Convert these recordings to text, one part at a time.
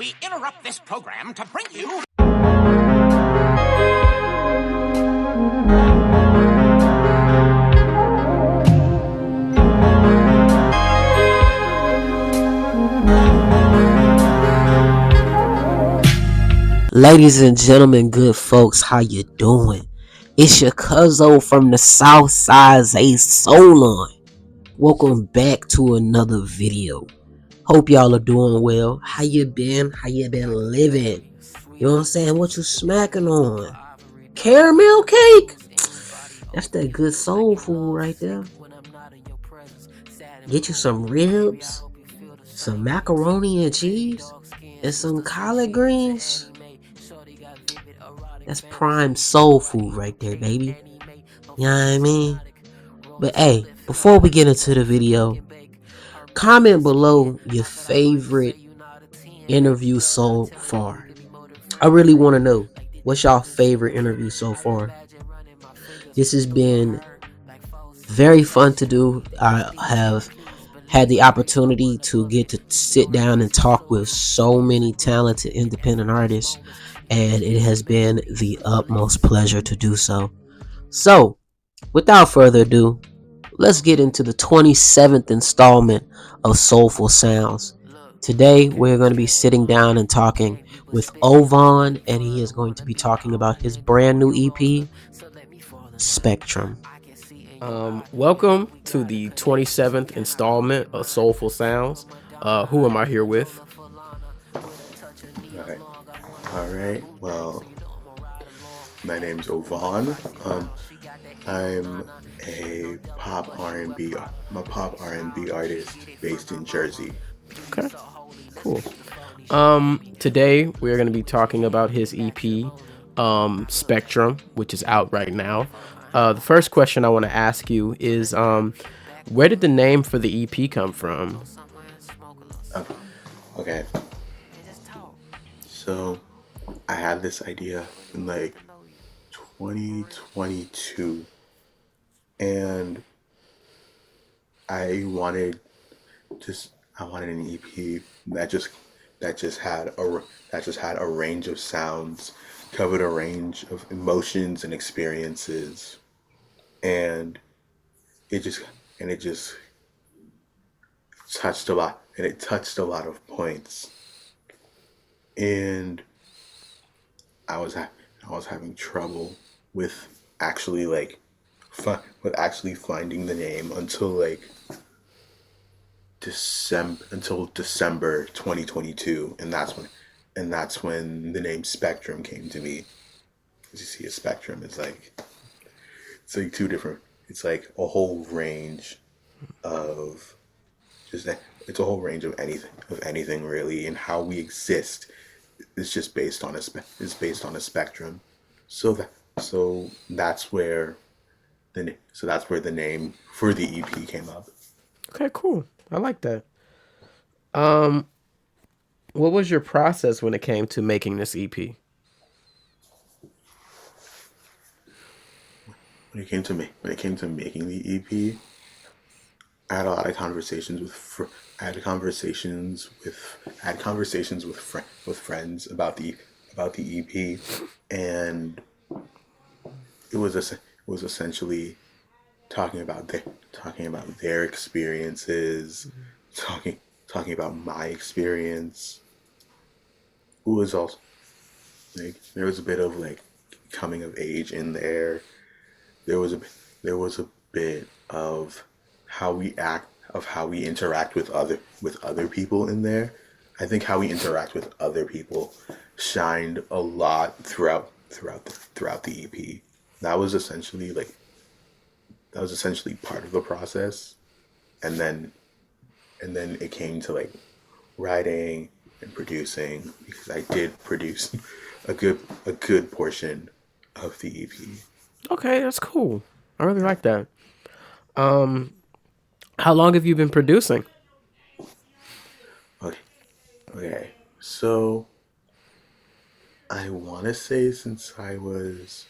We interrupt this program to bring you... Ladies and gentlemen, good folks, how you doing? It's your cuzzo from the South Side, a Soulful. Welcome back to another video. Hope y'all are doing well. How you been? How you been living? You know what I'm saying? What you smacking on? Caramel cake? That's that good soul food right there. Get you some ribs, some macaroni and cheese, and some collard greens. That's prime soul food right there, baby. You know what I mean? But hey, before we get into the video, comment below your favorite interview so far. I really want to know, what's y'all favorite interview so far? This has been very fun to do. I have had the opportunity to get to sit down and talk with so many talented independent artists, and it has been the utmost pleasure to do so. So, without further ado, let's get into the 27th installment of Soulful Sounds. Today, we're going to be sitting down and talking with Ovaun, and he is going to be talking about his brand new EP, Spectrum. Welcome to the 27th installment of Soulful Sounds. Who am I here with? All right. Well, my name's Ovaun. I'm a pop R&B. I'm a pop R&B artist based in Jersey. Okay, cool. Today we're going to be talking about his EP, Spectrum, which is out right now. The first question I want to ask you is, where did the name for the EP come from? Okay. So, I had this idea in like 2022, and I wanted an EP that just had a range of sounds, covered a range of emotions and experiences, and it just touched a lot, and it touched a lot of points, and I was having trouble with actually finding the name until December 2022, and that's when the name Spectrum came to me. As you see, a spectrum is it's like two different. It's like a whole range of it's a whole range of anything really, and how we exist is just based on a spectrum. So that's where the name for the EP came up. Okay, cool. I like that. What was your process when it came to making this EP? When it came to making the EP, I had a lot of conversations I had conversations with friends about the EP, and it was essentially talking about their experiences, talking about my experience. It was also there was a bit of coming of age in there. There was a bit of how we interact with other people in there. I think how we interact with other people shined a lot throughout the EP. That was essentially part of the process, and then it came to writing and producing, because I did produce a good portion of the EP. Okay, that's cool. I really like that. How long have you been producing? Okay. So I want to say since I was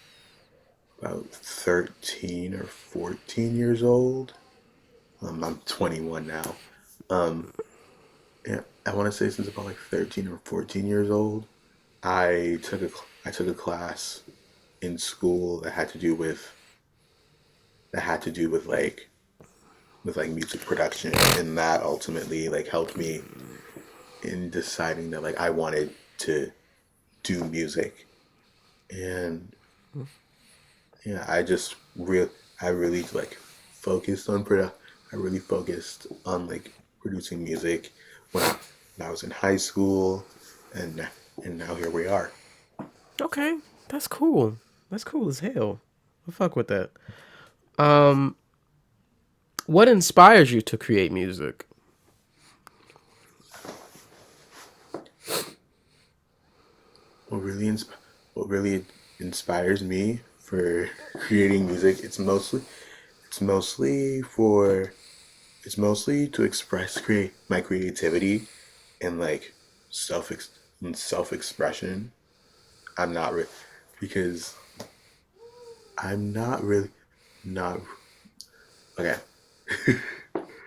about 13 or 14 years old. I'm 21 now. yeah, I want to say since about like 13 or 14 years old, I took a class in school that had to do with like music production, and that ultimately like helped me in deciding that like I wanted to do music. And yeah, I really like focused on produ I really focused on like producing music when when I was in high school, and and now here we are. Okay, that's cool. That's cool as hell. I fuck with that. Um, what inspires you to create music? What really what really inspires me for creating music, it's mostly for it's mostly to express create my creativity and like self self expression. I'm not re- because I'm not really not okay.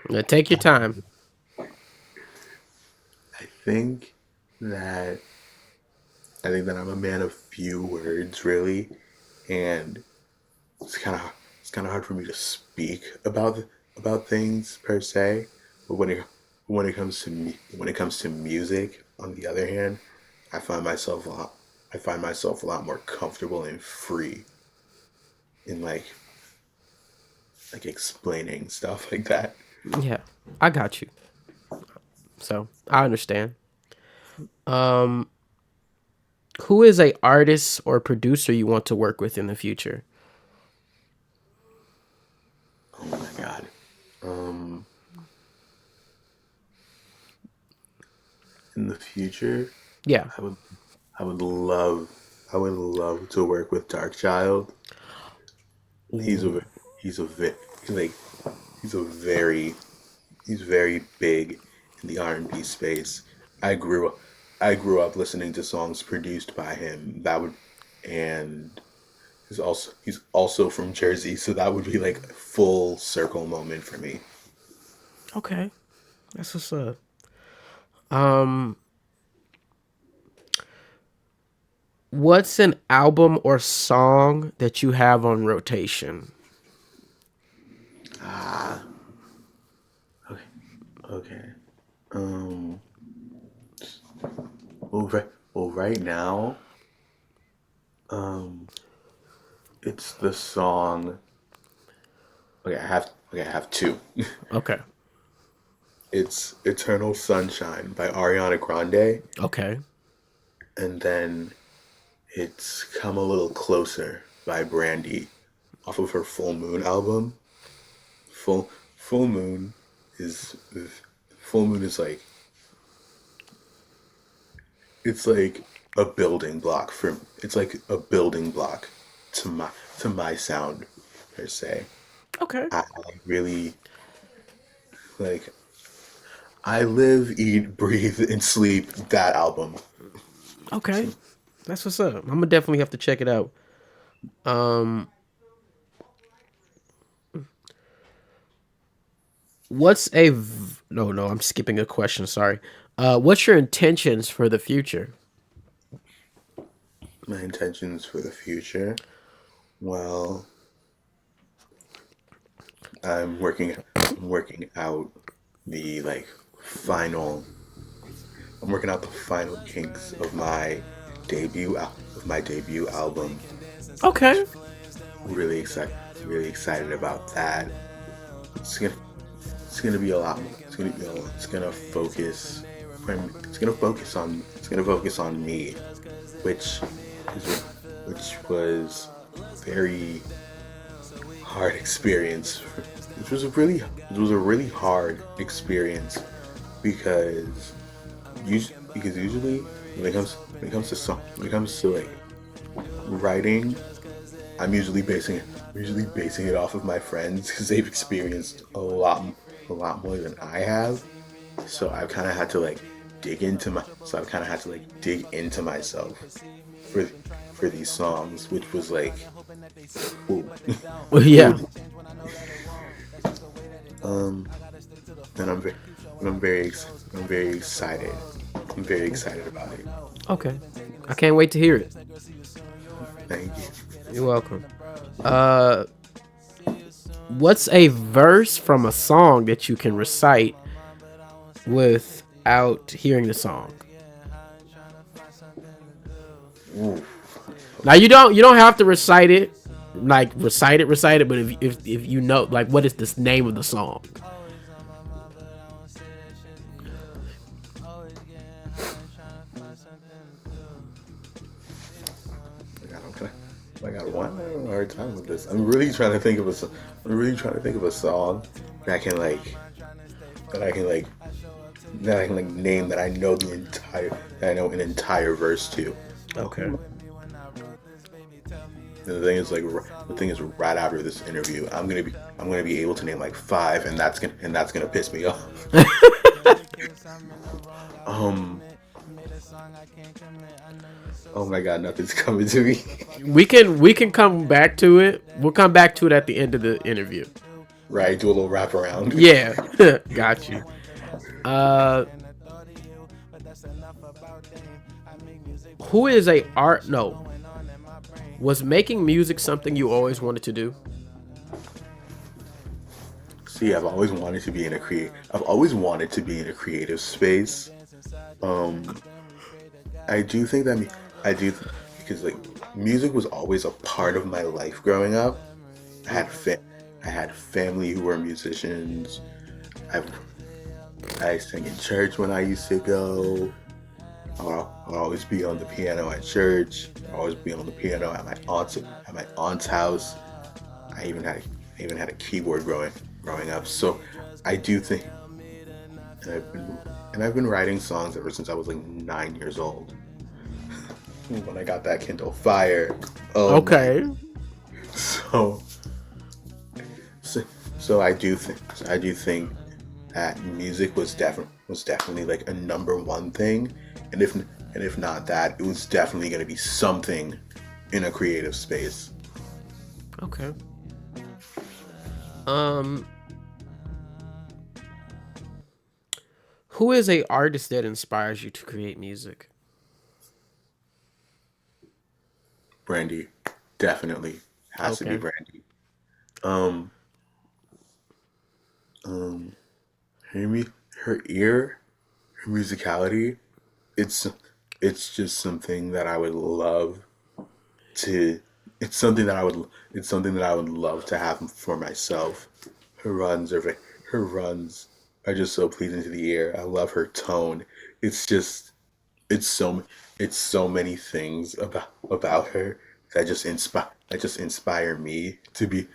Yeah, take your time. I think that I think that I'm a man of few words, really, and it's kind of hard for me to speak about things per se. But when it comes to music, on the other hand, I find myself a lot I find myself a lot more comfortable and free in like explaining stuff like that. Yeah, I got you. So I understand. Um, who is a artist or producer you want to work with in the future? Oh my god. Um, in the future, Yeah. I would I would love I would love to work with Darkchild. He's Ooh. a he's a vi- he's like he's a very he's very big in the R&B space. I grew up I grew up listening to songs produced by him. That would and he's also from Jersey, so that would be like a full circle moment for me. Okay, that's what's up. Um, what's an album or song that you have on rotation? Ah, okay, okay. Um, well, right now, um, it's the song. I have two. Okay. It's Eternal Sunshine by Ariana Grande, Okay. and then it's Come a Little Closer by Brandy off of her Full Moon album. Full Moon is Full Moon is like it's like a building block for it's like a building block to my sound per se. Okay. I really like I live, eat, breathe, and sleep that album. Okay. So That's what's up. I'm gonna definitely have to check it out. Um, no, I'm skipping a question. Sorry. What's your intentions for the future? my intentions for the future. Well, I'm working out the like final I'm working out the final kinks of my debut album. Okay. Really excited about that. It's gonna it's gonna be a lot. It's gonna focus. It's gonna focus on me, which is which was very hard experience. Which was a really it was a really hard experience because usually when it comes to like writing, I'm usually basing it off of my friends because they've experienced a lot more than I have. So I've kind of had to like I've kind of had to like dig into myself for for these songs, which was like, ooh, Well, it yeah. was, um, and I'm very, I'm very excited. I'm very excited about it. Okay. I can't wait to hear it. Thank you. You're welcome. Uh, what's a verse from a song that you can recite without hearing the song? Ooh. Now you don't have to recite it, like recite it. But if you know, like, what is the name of the song? I got one. I have a hard time with this. I'm really trying to think of I'm really trying to think of a song that I can like that I can like that I can like name that I know that I know an entire verse to. Okay. And the thing is the thing is right after this interview, I'm gonna be able to name like five, and that's gonna piss me off. um. Oh my God, nothing's coming to me. We can come back to it. We'll come back to it at the end of the interview. Right, do a little wrap around. Yeah, got you. Uh, who is a art? No, was making music something you always wanted to do? See, I've always wanted to be in a creative space. Um, I do think that I do because like music was always a part of my life growing up. I had fa- I had family who were musicians. I I sang in church when I used to go. I'll always be on the piano at church. I'll always be on the piano at my aunt's house. I even had a keyboard growing up. So I do think, and I've been writing songs ever since I was like 9 years old. When I got that Kindle Fire. Oh my! Okay. So so, so I do think that music was definitely like a number one thing, and if not that, it was definitely going to be something in a creative space. Okay. Um, who is a artist that inspires you to create music? Brandy, definitely has to be Okay. Brandy. Um, um, her her ear, her musicality, it's it's just something that I would love to. It's something that I would. It's something that I would love to have for myself. Her runs are her runs are just so pleasing to the ear. I love her tone. It's just it's so it's so many things about her that just inspire me to be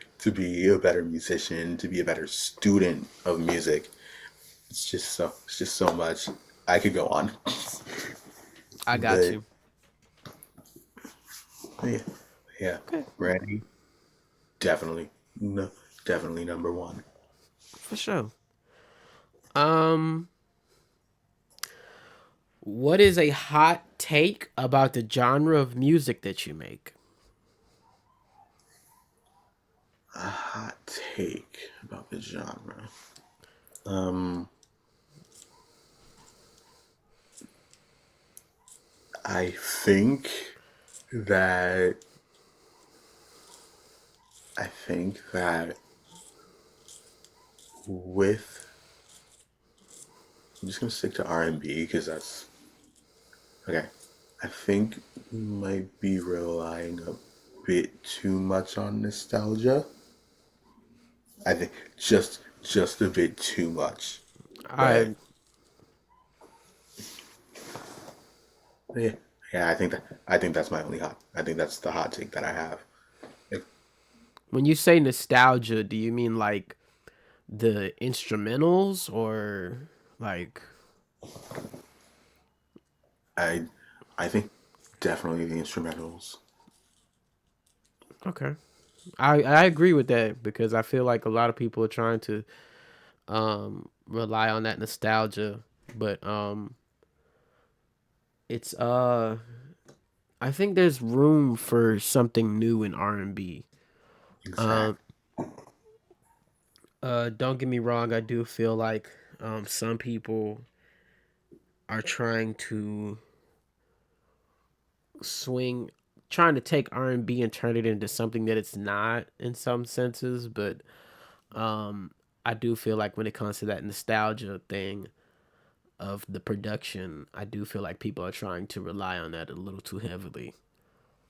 a better musician, to be a better student of music. It's just so much. I could go on, I got but you. yeah, yeah. Okay, Randy, definitely, no, definitely number one. for sure. Um, what is a hot take about the genre of music that you make? A hot take about the genre. Um, I think that I think that with I'm just gonna stick to R&B because that's okay. I think we might be relying a bit too much on nostalgia. I think just a bit too much. But I yeah, yeah, I think that's my only hot. I think that's the hot take that I have. Like, When you say nostalgia, do you mean like the instrumentals or like I I think definitely the instrumentals. okay. I agree with that because I feel like a lot of people are trying to rely on that nostalgia, but it's I think there's room for something new in R&B. Um Exact. don't get me wrong, I do feel like Some people are swing trying to take R&B and turn it into something that it's not in some senses, but um I do feel like when it comes to that nostalgia thing of the production, I do feel like people are trying to rely on that a little too heavily.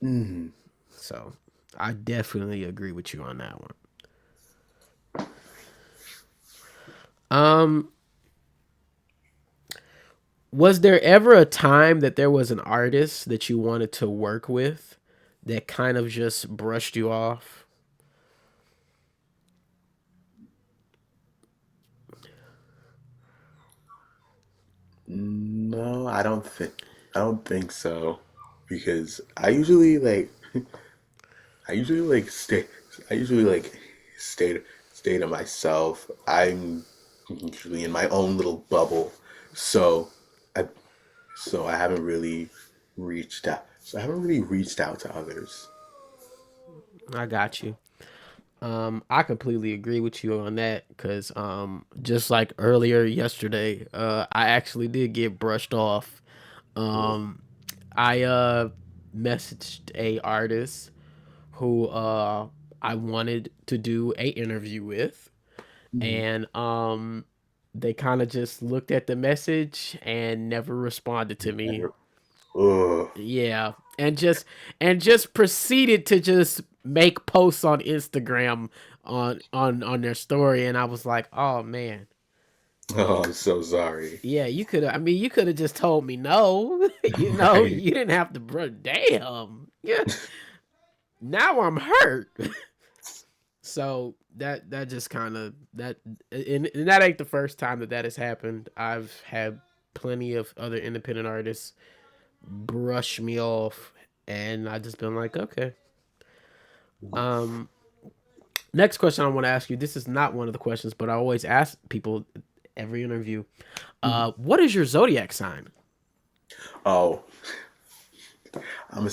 Mm. So I definitely agree with you on that one. Um, was there ever a time that there was an artist that you wanted to work with that kind of just brushed you off? No, I don't think so, because I usually like stay to myself. I'm usually in my own little bubble, so I so I haven't really reached out to others. I got you. I completely agree with you on that because just like earlier yesterday, I actually did get brushed off. Um, I messaged a artist who I wanted to do a interview with, Mhm. and they kind of just looked at the message and never responded to me. Ugh. Yeah, and just proceeded to just make posts on Instagram on their story, and I was like, oh man, Oh, I'm so sorry. yeah, you could. I mean, you could have just told me no. Right. You didn't have to. Damn. Yeah. Now I'm hurt. So that just kind of and that ain't the first time that has happened. I've had plenty of other independent artists brush me off, and I just been like, okay. Um, Next question I want to ask you. This is not one of the questions, but I always ask people every interview. What is your zodiac sign? Oh, I'm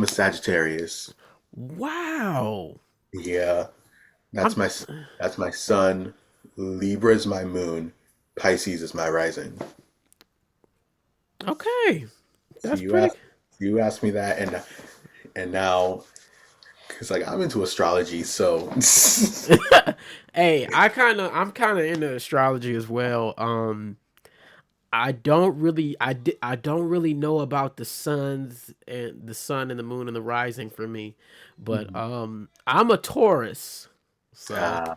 a Sagittarius. Wow. Yeah, I'm that's my that's my sun. Libra is my moon. Pisces is my rising. okay. So That's pretty. you asked me that, and now it's like I'm into astrology, so Hey, I'm kind of into astrology as well. I don't really know about the sun and the moon and the rising for me, but I'm a Taurus, so uh,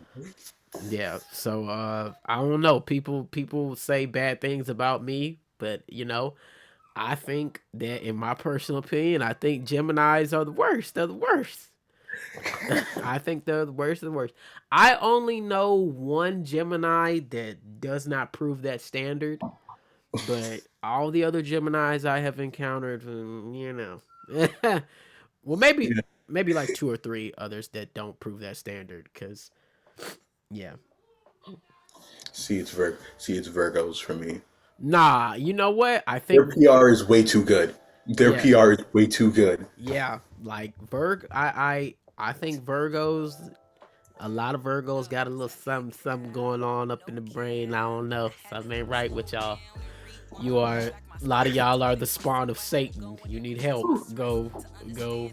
yeah. So I don't know. People say bad things about me, but I think that in my personal opinion, I think Geminis are the worst. They're the worst. I think they're the worst of the worst. I only know one Gemini that does not prove that standard, but all the other Geminis I have encountered, well, yeah. maybe like two or three others that don't prove that standard. Cause yeah, See, it's Virgos for me. nah, you know what? I Their think PR is way too good. Their yeah, PR is way too good. yeah, like I think Virgos. A lot of Virgos got a little something going on up in the brain. I don't know. Something ain't right with y'all. A lot of y'all are the spawn of Satan. You need help. Go, go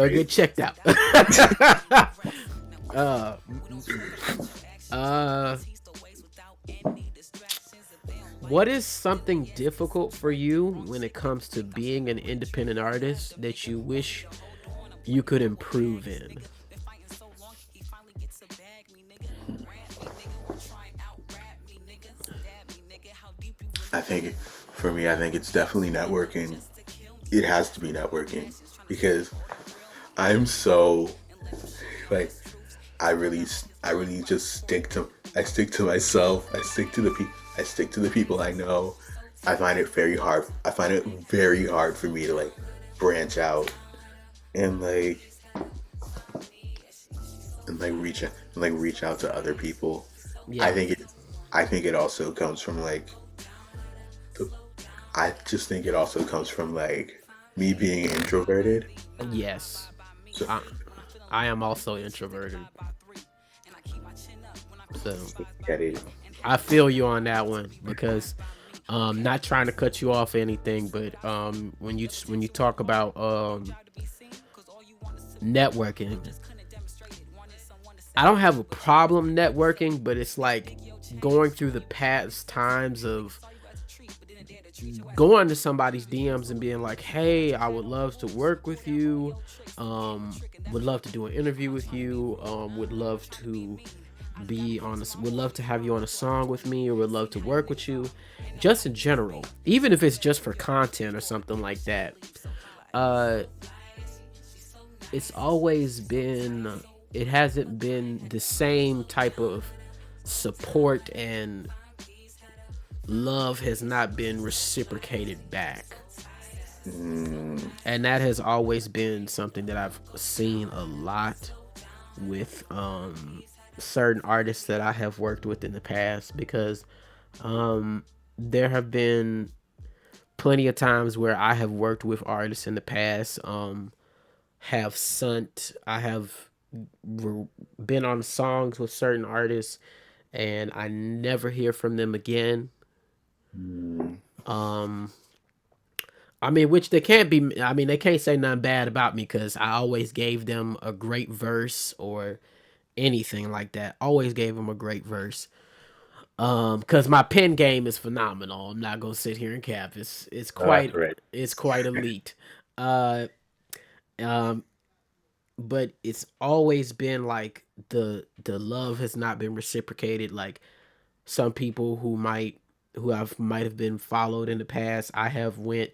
Right? get checked out. uh, uh, what is something difficult for you when it comes to being an independent artist that you wish you could improve in? I think for me, I think it's definitely networking. It has to be networking because I'm so like I really just stick to myself. I stick to the people I know. I find it very hard for me to like branch out and reach out to other people. I Yeah. think it I think it also comes from the I just think it also comes from me being introverted. Yes. So I, I am also introverted. So Get it. I feel you on that one because not trying to cut you off or anything, but when you talk about networking, I don't have a problem networking, but it's like going through the past times of going to somebody's DMs and being like, "Hey, I would love to work with you. Um, would love to do an interview with you. Would love to be on. Would love to have you on a song with me, or would love to work with you, just in general. Even if it's just for content or something like that. Uh, it's always been. It hasn't been the same type of support and love has not been reciprocated back. And that has always been something that I've seen a lot with certain artists that I have worked with in the past because there have been plenty of times where I have worked with artists in the past, have sent, I have been on songs with certain artists and I never hear from them again. Um, I mean, which they can't be. I mean, they can't say nothing bad about me because I always gave them a great verse or anything like that. Always gave them a great verse. Because my pen game is phenomenal. I'm not gonna sit here and cap. No, that's right. It's quite elite. Uh, um, but it's always been like the love has not been reciprocated. Like some people who I've might have been followed in the past, I have went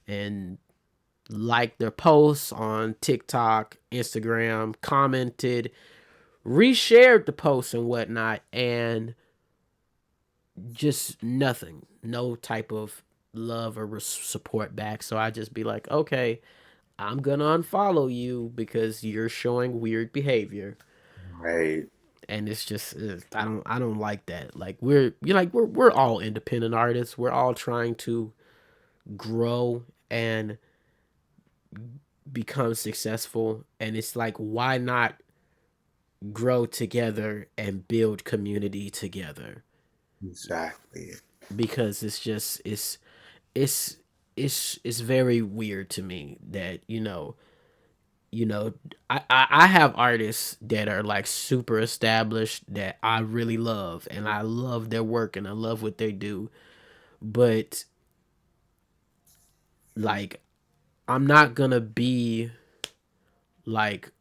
and liked their posts on TikTok, Instagram, commented, reshared the posts and whatnot, and just nothing, no type of love or support back. So I just be like, okay, I'm gonna unfollow you because you're showing weird behavior, Right. and it's just I don't like that. Like we're all independent artists. We're all trying to grow and become successful, and it's like why not grow together and build community together Exactly. because it's just it's it's very weird to me that you know I have artists that are like super established that I really love and I love their work and I love what they do, but like I'm not gonna be like,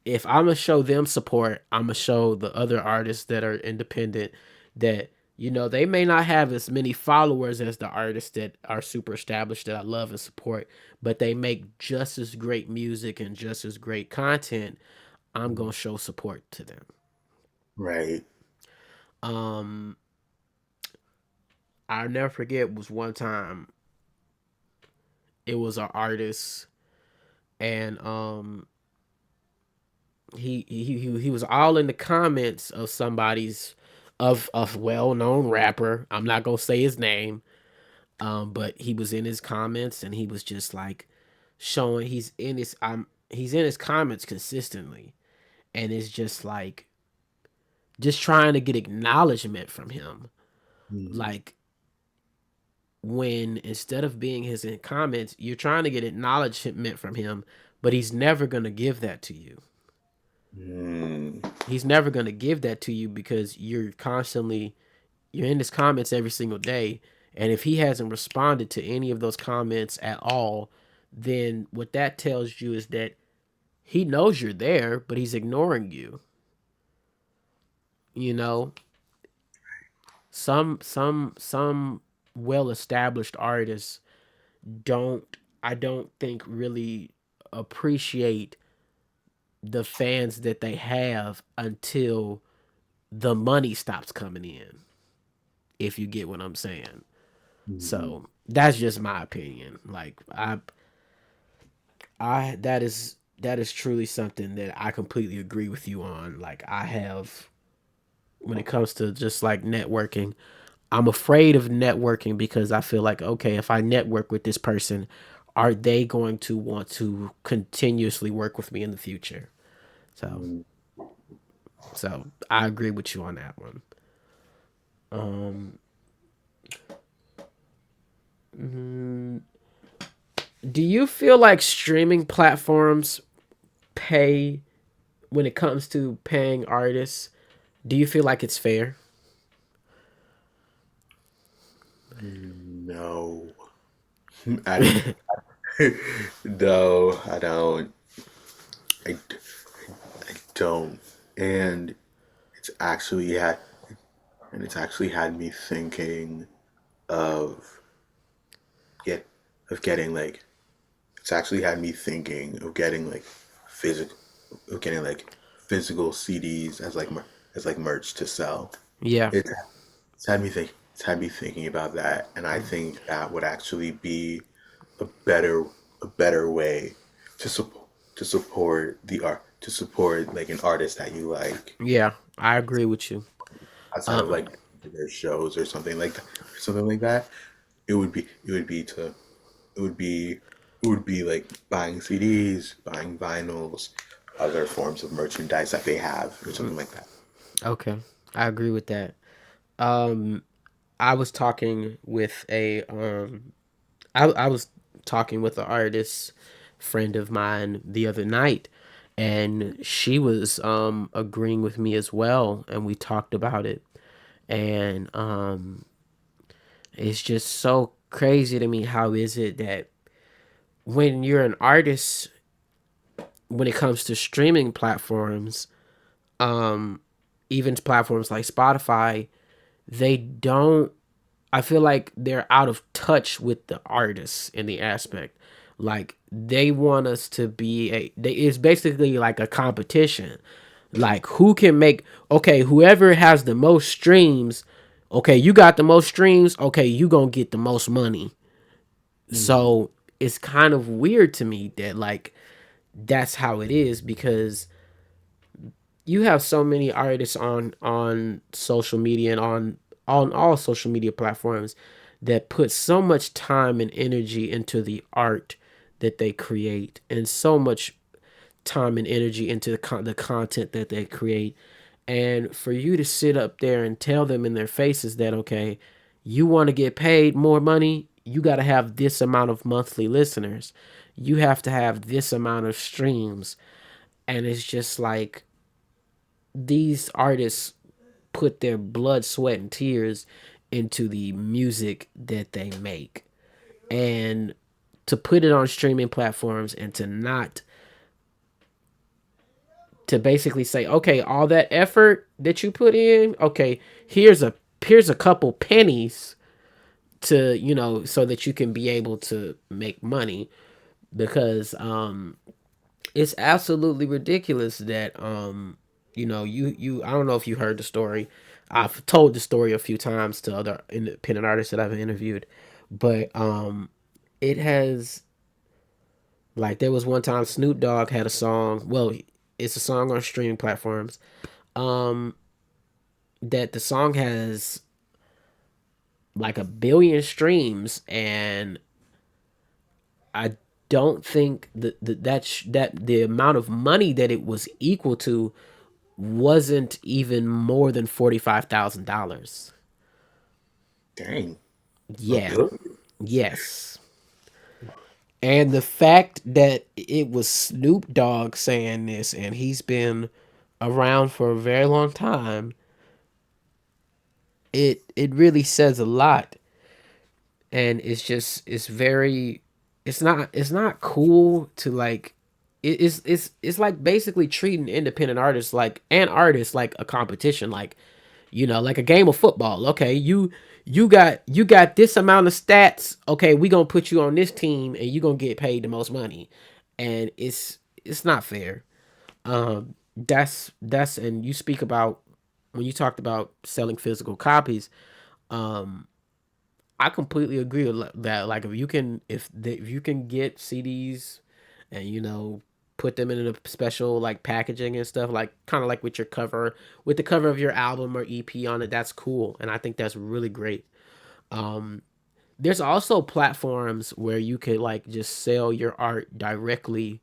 if I'm gonna show them support, I'm gonna show the other artists that are independent that they may not have as many followers as the artists that are super established that I love and support, but they make just as great music and just as great content. I'm gonna show support to them. Right. Um, I'll never forget was one time it was an artist and he was all in the comments of somebody's of a well-known rapper. I'm not gonna say his name, but he was in his comments and he was just like showing he's in his comments consistently, and it's just like just trying to get acknowledgement from him. Mm. Like when instead of being his in comments, you're trying to get acknowledgement from him, but he's never gonna give that to you. Mm. He's never going to give that to you because you're in his comments every single day, and if he hasn't responded to any of those comments at all, then what that tells you is that he knows you're there but he's ignoring you. You know, some well established artists don't I don't think really appreciate the fans that they have until the money stops coming in, if you get what I'm saying. Mhm. So that's just my opinion. Like I that is truly something that I completely agree with you on. Like I have, when it comes to just like networking, I'm afraid of networking because I feel like, okay, if I network with this person, are they going to want to continuously work with me in the future? So Mm. So I agree with you on that one. Um, mm, do you feel like streaming platforms pay when it comes to paying artists? Do you feel like it's fair? No, I no, I don't. I, I don't. And it's actually had it's actually had me thinking of get of getting like it's actually had me thinking of getting like physical physical CDs as as like merch to sell. Yeah. It's it's had me thinking about that, and I think that would actually be a better way to support the art to support like an artist that you like Yeah, I agree with you. outside of Uh, like their shows or something like that, something like that. It would be to it would be it would be like buying CDs, buying vinyls, other forms of merchandise that they have or something like that. okay, I agree with that. Um, I was talking with I was talking with an artist friend of mine the other night, and she was agreeing with me as well, and we talked about it, and it's just so crazy to me. How is it that when you're an artist, when it comes to streaming platforms, um, even platforms like Spotify, they don't, I feel like they're out of touch with the artists in the aspect. Like they want us to be it's basically like a competition. Like who can make, okay, whoever has the most streams, okay, you got the most streams, okay, you gonna get the most money. Hmm. So it's kind of weird to me that like that's how it is, because you have so many artists on social media and on all social media platforms that put so much time and energy into the art that they create, and so much time and energy into the content that they create. And for you to sit up there and tell them in their faces that, okay, you want to get paid more money, you got to have this amount of monthly listeners, you have to have this amount of streams. And it's just like these artists put their blood, sweat, and tears into the music that they make. And to put it on streaming platforms and to not, to basically say, okay, all that effort that you put in, okay, here's a couple pennies to, so that you can be able to make money. Because it's absolutely ridiculous that you I don't know if you heard the story. I've told the story a few times to other independent artists that I've interviewed, but it has, like, there was one time Snoop Dogg had a song. Well, it's a song on streaming platforms. Um, that the song has like 1 billion streams, and I don't think that the amount of money that it was equal to wasn't even more than $45,000. Dang, a Yeah. billion. Yes. And the fact that it was Snoop Dogg saying this, and he's been around for a very long time, it really says a lot. And it's very, it's not cool to like, it's like basically treating independent artists like, and artists like a competition, like, like a game of football. Okay, you got this amount of stats, okay, we gonna put you on this team and you gonna get paid the most money. And it's not fair. That's and you speak about, when you talked about selling physical copies, I completely agree with that. Like, if you can get CDs and put them in a special like packaging and stuff, like kind of like with your cover, with the cover of your album or EP on it, that's cool, and I think that's really great. There's also platforms where you could like just sell your art directly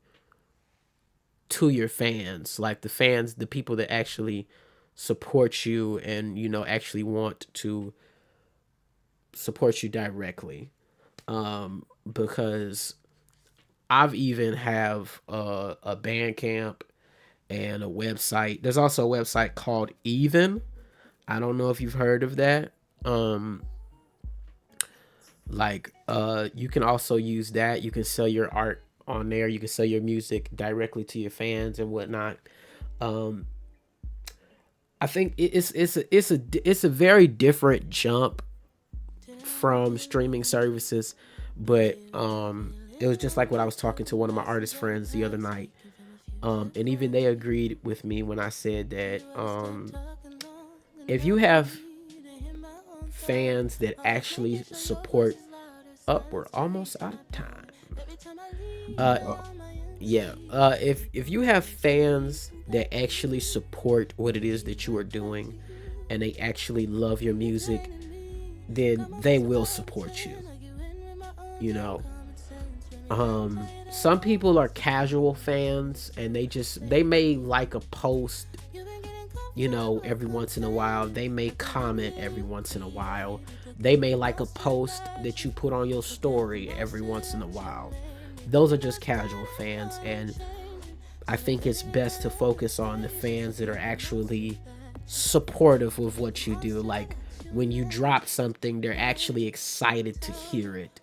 to your fans, like the fans, the people that actually support you and actually want to support you directly. Because I've even have a band camp and a website. There's also a website called Even. I don't know if you've heard of that. Um, you can also use that. You can sell your art on there. You can sell your music directly to your fans and whatnot. Um, I think it's a very different jump from streaming services, but it was just like what I was talking to one of my artist friends the other night. And even they agreed with me when I said that if you have fans that actually support, up, we're almost out of time. Uh, yeah. If you have fans that actually support what it is that you are doing, and they actually love your music, then they will support you. You know, some people are casual fans, and they may like a post, every once in a while. They may comment every once in a while. They may like a post that you put on your story every once in a while. Those are just casual fans, and I think it's best to focus on the fans that are actually supportive of what you do. Like when you drop something, they're actually excited to hear it.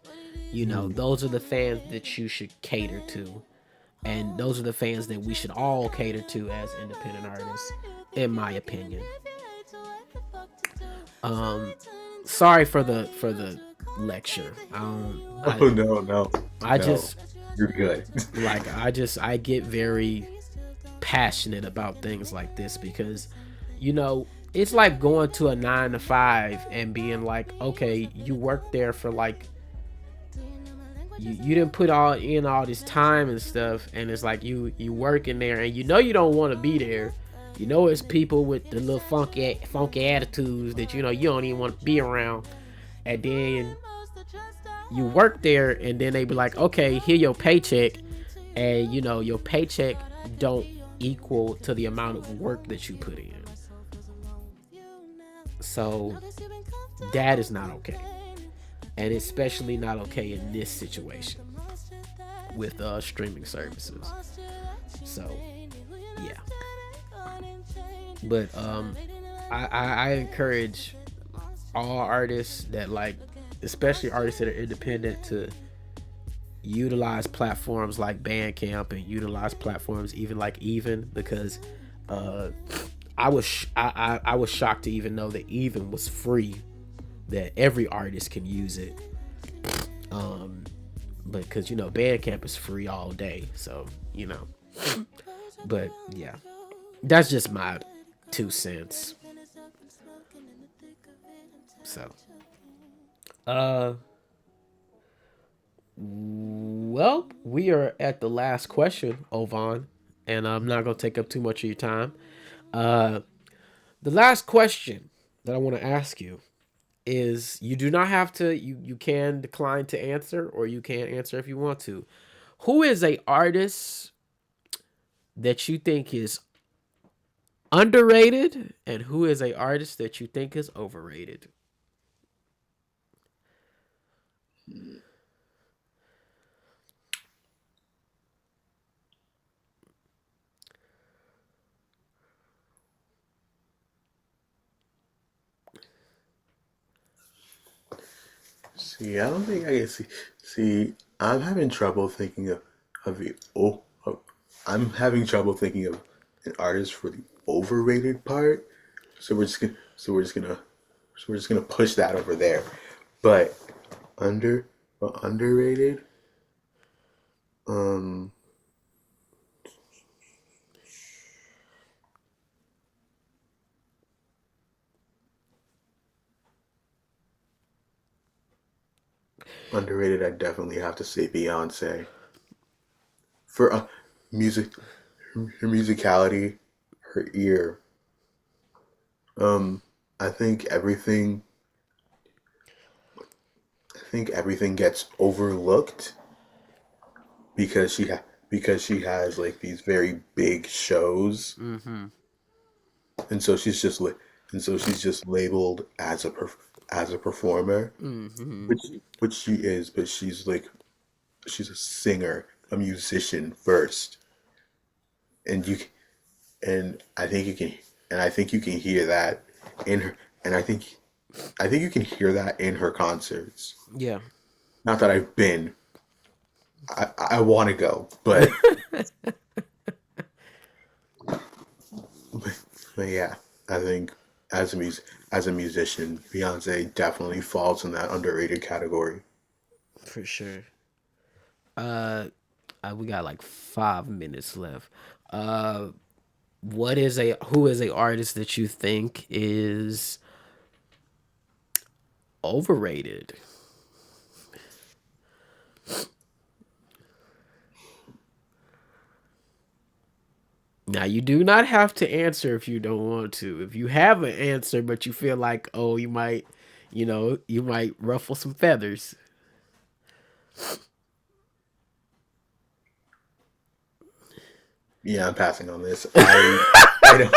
Those are the fans that you should cater to. And those are the fans that we should all cater to as independent artists, in my opinion. Um, Sorry for the lecture. Oh no, no, I no. just You're good. I get very passionate about things like this because, it's like going to a 9 to 5 and being like, okay, you work there for like you didn't put all this time and stuff, and it's like you work in there and you don't want to be there. It's people with the little funky attitudes that you don't even want to be around, and then you work there and then they be like, okay, here your paycheck, and your paycheck don't equal to the amount of work that you put in. So that is not okay, and especially not okay in this situation with streaming services. So yeah, but I encourage all artists that especially artists that are independent, to utilize platforms like Bandcamp and utilize platforms even like Even, because I was shocked to even know that Even was free, that every artist can use it. But because Bandcamp is free all day, so but yeah, that's just my 2 cents. So uh well, we are at the last question, Ovaun, and I'm not gonna take up too much of your time. uh the last question that I want to ask you is, you do not have to, you can decline to answer, or you can answer if you want to. Who is a artist that you think is underrated, and who is a artist that you think is overrated? See, I don't think I can see. See, I'm having trouble thinking of the I'm having trouble thinking of an artist for the overrated part. So we're just gonna push that over there. But underrated. Um, Underrated. I definitely have to say Beyonce for music, her musicality, her ear. Um, I think everything. I think everything gets overlooked because because she has like these very big shows, and so she's just labeled as as a performer, which she is, but she's a singer, a musician first, and you and I think you can and I think you can hear that in her, and I think you can hear that in her concerts. Yeah. Not that I've been. I want to go, but yeah, I think as a musician, Beyonce definitely falls in that underrated category. For sure. We got like 5 minutes left. Uh, who is a artist that you think is overrated? Now you do not have to answer if you don't want to. If you have an answer but you feel like, oh, you might ruffle some feathers. Yeah, I'm passing on this. I don't.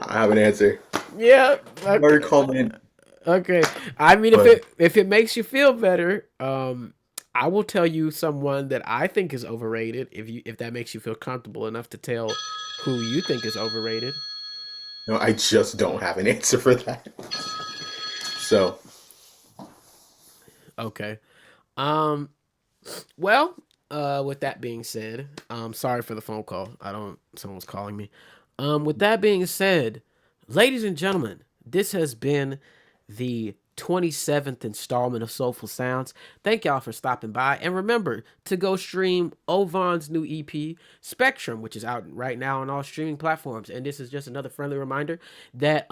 I have an answer. Yeah. Very comment. Okay. I mean, But if it makes you feel better, I will tell you someone that I think is overrated. If that makes you feel comfortable enough to tell who you think is overrated. no, I just don't have an answer for that. So Okay. Um. Well. With that being said, sorry for the phone call. Someone's calling me. With that being said, ladies and gentlemen, this has been the 27th installment of Soulful Sounds. Thank y'all for stopping by. And remember to go stream Ovaun's new EP, Spectrum, which is out right now on all streaming platforms. And this is just another friendly reminder that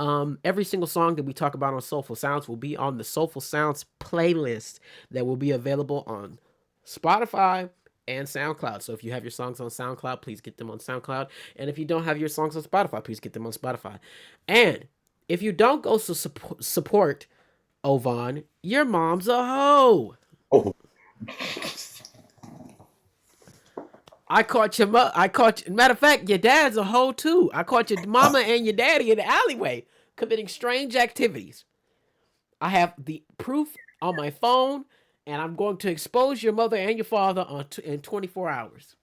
every single song that we talk about on Soulful Sounds will be on the Soulful Sounds playlist that will be available on Spotify and SoundCloud. So if you have your songs on SoundCloud, please get them on SoundCloud. And if you don't have your songs on Spotify, please get them on Spotify. And if you don't go support Ovaun, your mom's a hoe. oh, I caught your matter of fact, your dad's a hoe too. I caught your mama and your daddy in the alleyway committing strange activities. I have the proof on my phone, and I'm going to expose your mother and your father in 24 hours.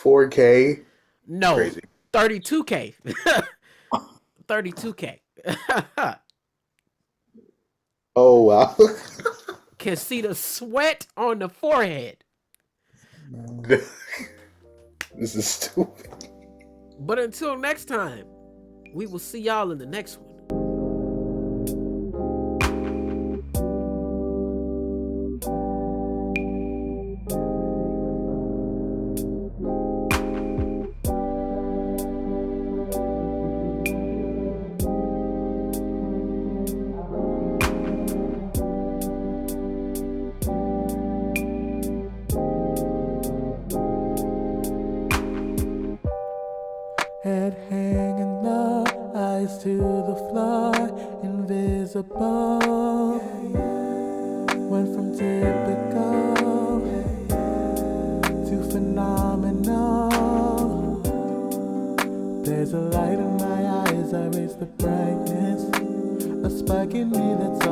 4K. No, Crazy. 32K. 32K. Oh wow. Can see the sweat on the forehead. This is stupid. But until next time, we will see y'all in the next one. Head hanging low, eyes to the floor, invisible. Went from typical to phenomenal. There's a light in my eyes, I raise the brightness. A spark in me that's